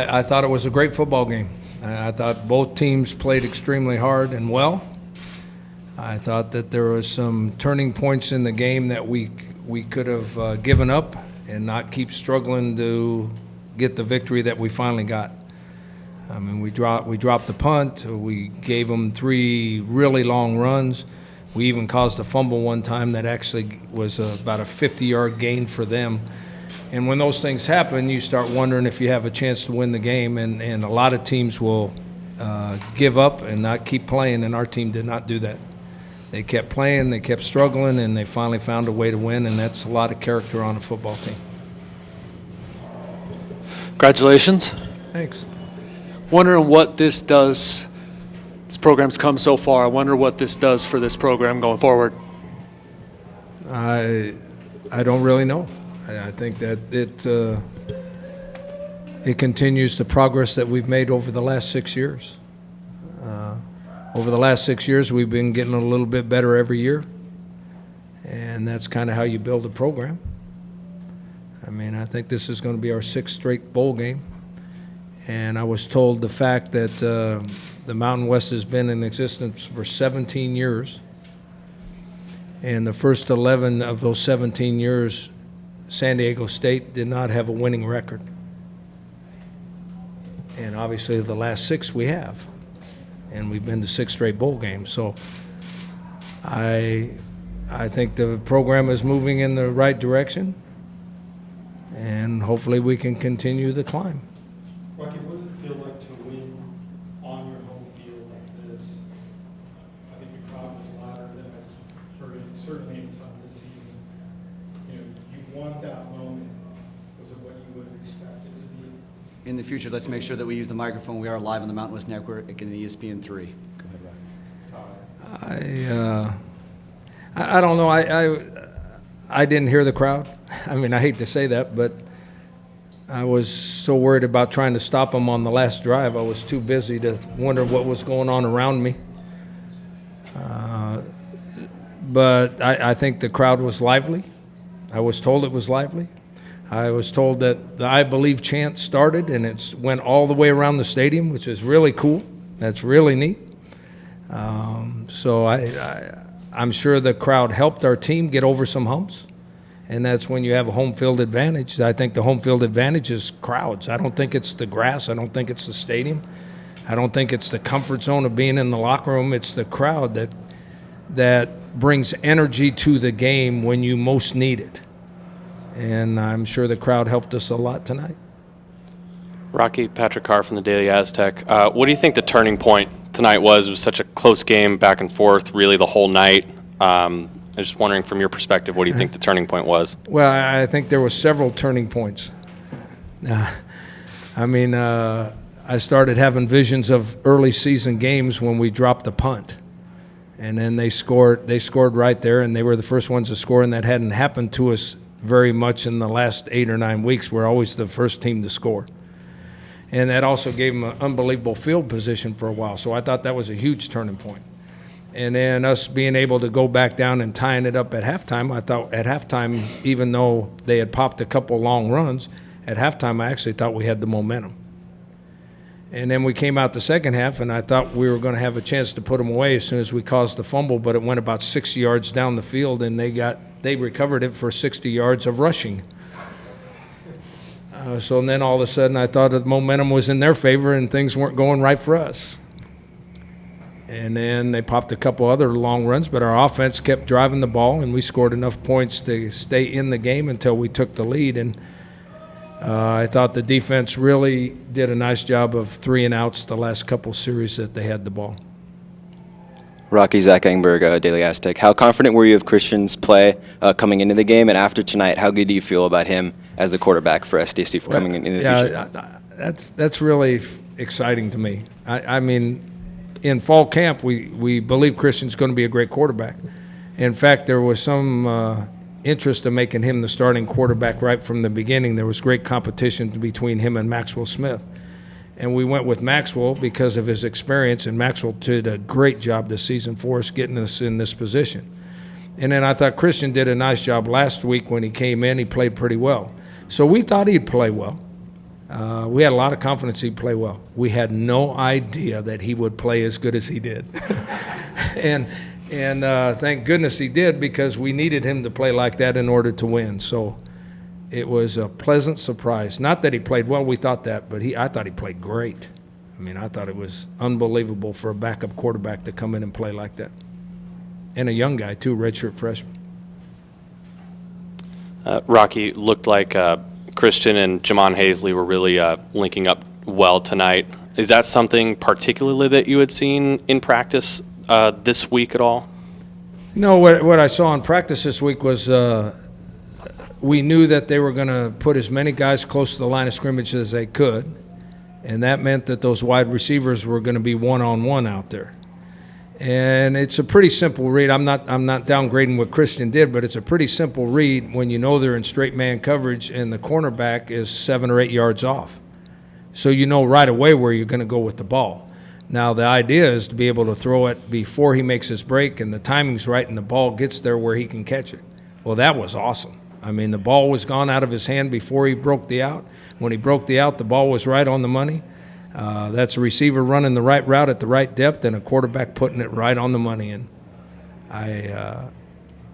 I thought it was a great football game. I thought both teams played extremely hard and well. I thought that there was some turning points in the game that we could have given up and not keep struggling to get the victory that we finally got. I mean, we dropped the punt. We gave them 3 really long runs. We even caused a fumble one time that actually was about a 50-yard gain for them. And when those things happen, you start wondering if you have a chance to win the game. And a lot of teams will give up and not keep playing, and our team did not do that. They kept playing, they kept struggling, and they finally found a way to win, and that's a lot of character on a football team. Congratulations. Thanks. Wondering what this does. This program's come so far. I wonder what this does for this program going forward. I don't really know. I think that it continues the progress that we've made over the last 6 years. Over the last 6 years, we've been getting a little bit better every year, and that's kind of how you build a program. I mean, I think this is going to be our 6th straight bowl game, and I was told the fact that the Mountain West has been in existence for 17 years, and the first 11 of those 17 years, San Diego State did not have a winning record. And obviously the last 6 we have. And we've been to 6 straight bowl games. So I think the program is moving in the right direction, and hopefully we can continue the climb. Rocky, what does it feel like to win on your home field like this? I think your crowd was louder than I've heard it, certainly any time this season. You know, you want that moment. Was it what you would have expected to be? In the future, let's make sure that we use the microphone. We are live on the Mountain West Network and ESPN3. Go ahead, Rocky. I don't know. I didn't hear the crowd. I mean, I hate to say that, but I was so worried about trying to stop them on the last drive. I was too busy to wonder what was going on around me. But I think the crowd was lively. I was told it was lively. I was told that the I Believe chant started, and it went all the way around the stadium, which is really cool. That's really neat. So I'm sure the crowd helped our team get over some humps, and that's when you have a home field advantage. I think the home field advantage is crowds. I don't think it's the grass. I don't think it's the stadium. I don't think it's the comfort zone of being in the locker room. It's the crowd that brings energy to the game when you most need it. And I'm sure the crowd helped us a lot tonight. Rocky, Patrick Carr from the Daily Aztec. What do you think the turning point tonight was? It was such a close game, back and forth, really the whole night. I'm just wondering from your perspective, what do you think the turning point was? Well, I think there were several turning points. I started having visions of early season games when we dropped the punt. And then they scored right there, and they were the first ones to score, and that hadn't happened to us very much in the last 8 or 9 weeks. We're always the first team to score. And that also gave them an unbelievable field position for a while. So I thought that was a huge turning point. And then us being able to go back down and tying it up at halftime, I thought at halftime, even though they had popped a couple long runs, at halftime I actually thought we had the momentum. And then we came out the second half, and I thought we were going to have a chance to put them away as soon as we caused the fumble, but it went about 60 yards down the field, and they recovered it for 60 yards of rushing. So then all of a sudden I thought the momentum was in their favor and things weren't going right for us. And then they popped a couple other long runs, but our offense kept driving the ball, and we scored enough points to stay in the game until we took the lead. And I thought the defense really did a nice job of 3 and outs the last couple series that they had the ball. Rocky, Zach Engberg, Daily Aztec. How confident were you of Christian's play coming into the game, and after tonight, how good do you feel about him as the quarterback for SDSU for coming in the future? That's really exciting to me. I mean, in fall camp, we believe Christian's going to be a great quarterback. In fact, there was some interest in making him the starting quarterback right from the beginning. There was great competition between him and Maxwell Smith. And we went with Maxwell because of his experience, and Maxwell did a great job this season for us getting us in this position. And then I thought Christian did a nice job last week when he came in. He played pretty well. So we thought he'd play well. We had a lot of confidence he'd play well. We had no idea that he would play as good as he did. and thank goodness he did, because we needed him to play like that in order to win. So it was a pleasant surprise. Not that he played well, we thought that, but I thought he played great. I mean, I thought it was unbelievable for a backup quarterback to come in and play like that. And a young guy, too, redshirt freshman. Rocky, looked like Christian and Jamon Hazley were really linking up well tonight. Is that something particularly that you had seen in practice this week at all? No, what I saw in practice this week was we knew that they were going to put as many guys close to the line of scrimmage as they could, and that meant that those wide receivers were going to be one-on-one out there. And it's a pretty simple read. I'm not downgrading what Christian did, but it's a pretty simple read when you know they're in straight man coverage and the cornerback is 7 or 8 yards off. So you know right away where you're going to go with the ball. Now the idea is to be able to throw it before he makes his break and the timing's right and the ball gets there where he can catch it. Well, that was awesome. I mean, the ball was gone out of his hand before he broke the out. When he broke the out, the ball was right on the money. That's a receiver running the right route at the right depth and a quarterback putting it right on the money. And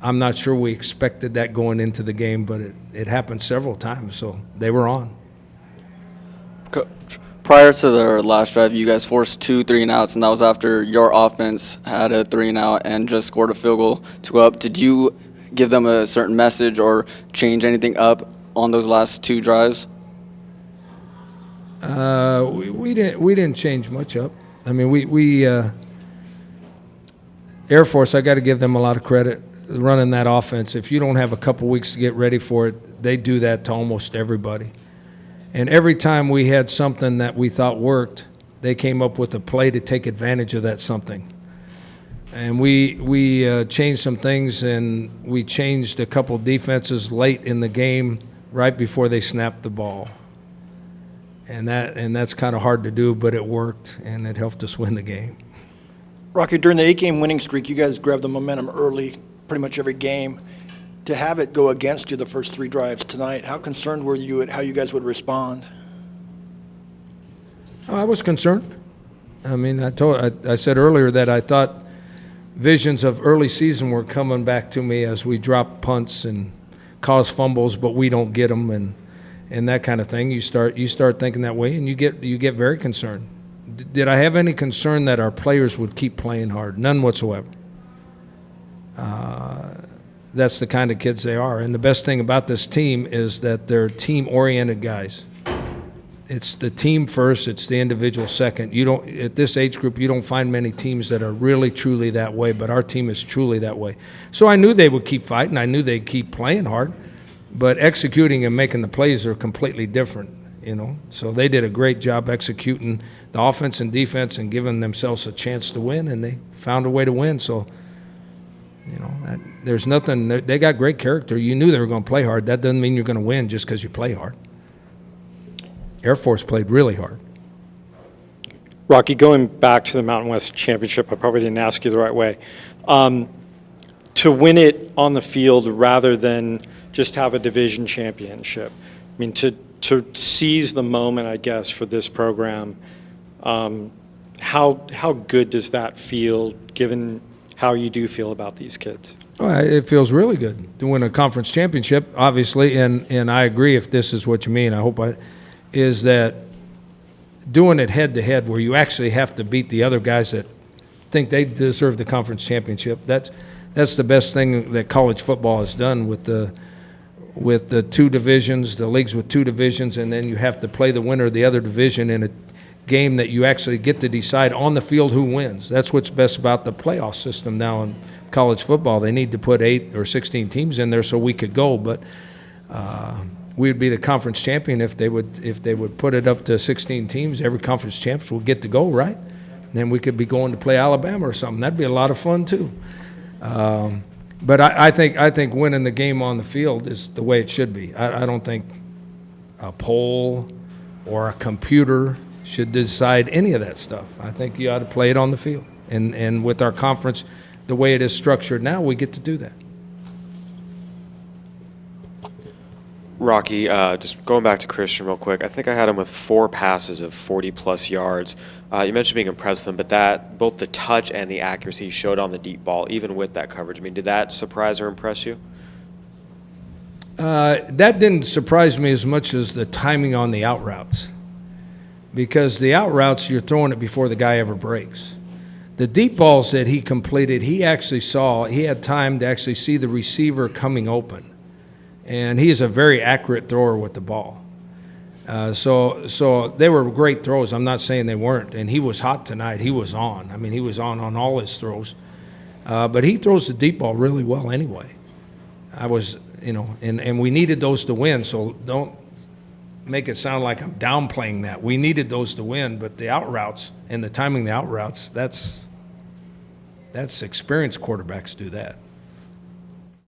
I'm not sure we expected that going into the game, but it happened several times, so they were on. Prior to their last drive, you guys forced 2 3-and-outs, and that was after your offense had a 3-and-out and just scored a field goal to go up. Did you give them a certain message or change anything up on those last 2 drives? We didn't change much up. I mean, we Air Force, I got to give them a lot of credit running that offense. If you don't have a couple weeks to get ready for it, they do that to almost everybody. And every time we had something that we thought worked, they came up with a play to take advantage of that something. And we changed some things, and we changed a couple defenses late in the game, right before they snapped the ball. And that's kind of hard to do, but it worked, and it helped us win the game. Rocky, during the 8-game winning streak, you guys grabbed the momentum early, pretty much every game. To have it go against you the first 3 drives tonight, how concerned were you at how you guys would respond? I was concerned. I mean, I said earlier that I thought visions of early season were coming back to me as we drop punts and cause fumbles, but we don't get them, and that kind of thing. You start thinking that way, and you get very concerned. Did I have any concern that our players would keep playing hard? None whatsoever. That's the kind of kids they are. And the best thing about this team is that they're team-oriented guys. It's the team first, it's the individual second. At this age group, you don't find many teams that are really, truly that way, but our team is truly that way. So I knew they would keep fighting. I knew they'd keep playing hard, but executing and making the plays are completely different, you know. So they did a great job executing the offense and defense and giving themselves a chance to win, and they found a way to win. So, you know, there's nothing. They got great character. You knew they were going to play hard. That doesn't mean you're going to win just because you play hard. Air Force played really hard. Rocky, going back to the Mountain West Championship, I probably didn't ask you the right way. To win it on the field rather than just have a division championship. I mean, to seize the moment, I guess, for this program, how good does that feel, given how you do feel about these kids? Well, it feels really good to win a conference championship, obviously, and I agree if this is what you mean. Is that doing it head-to-head where you actually have to beat the other guys that think they deserve the conference championship. That's the best thing that college football has done with the 2 divisions, the leagues with 2 divisions, and then you have to play the winner of the other division in a game that you actually get to decide on the field who wins. That's what's best about the playoff system now in college football. They need to put 8 or 16 teams in there so we could go, but we would be the conference champion if they would put it up to 16 teams. Every conference champion would get to go, right? And then we could be going to play Alabama or something. That'd be a lot of fun too. But I think winning the game on the field is the way it should be. I don't think a poll or a computer should decide any of that stuff. I think you ought to play it on the field. And with our conference, the way it is structured now, we get to do that. Rocky, just going back to Christian real quick, I think I had him with 4 passes of 40-plus yards. You mentioned being impressed with him, but both the touch and the accuracy he showed on the deep ball, even with that coverage, I mean, did that surprise or impress you? That didn't surprise me as much as the timing on the out routes, because the out routes, you're throwing it before the guy ever breaks. The deep balls that he completed, he had time to actually see the receiver coming open. And he is a very accurate thrower with the ball. So they were great throws. I'm not saying they weren't. And he was hot tonight. He was on. I mean, he was on all his throws. But he throws the deep ball really well anyway. And we needed those to win, so don't make it sound like I'm downplaying that. We needed those to win, but the out routes and the timing of the out routes, that's experienced quarterbacks do that.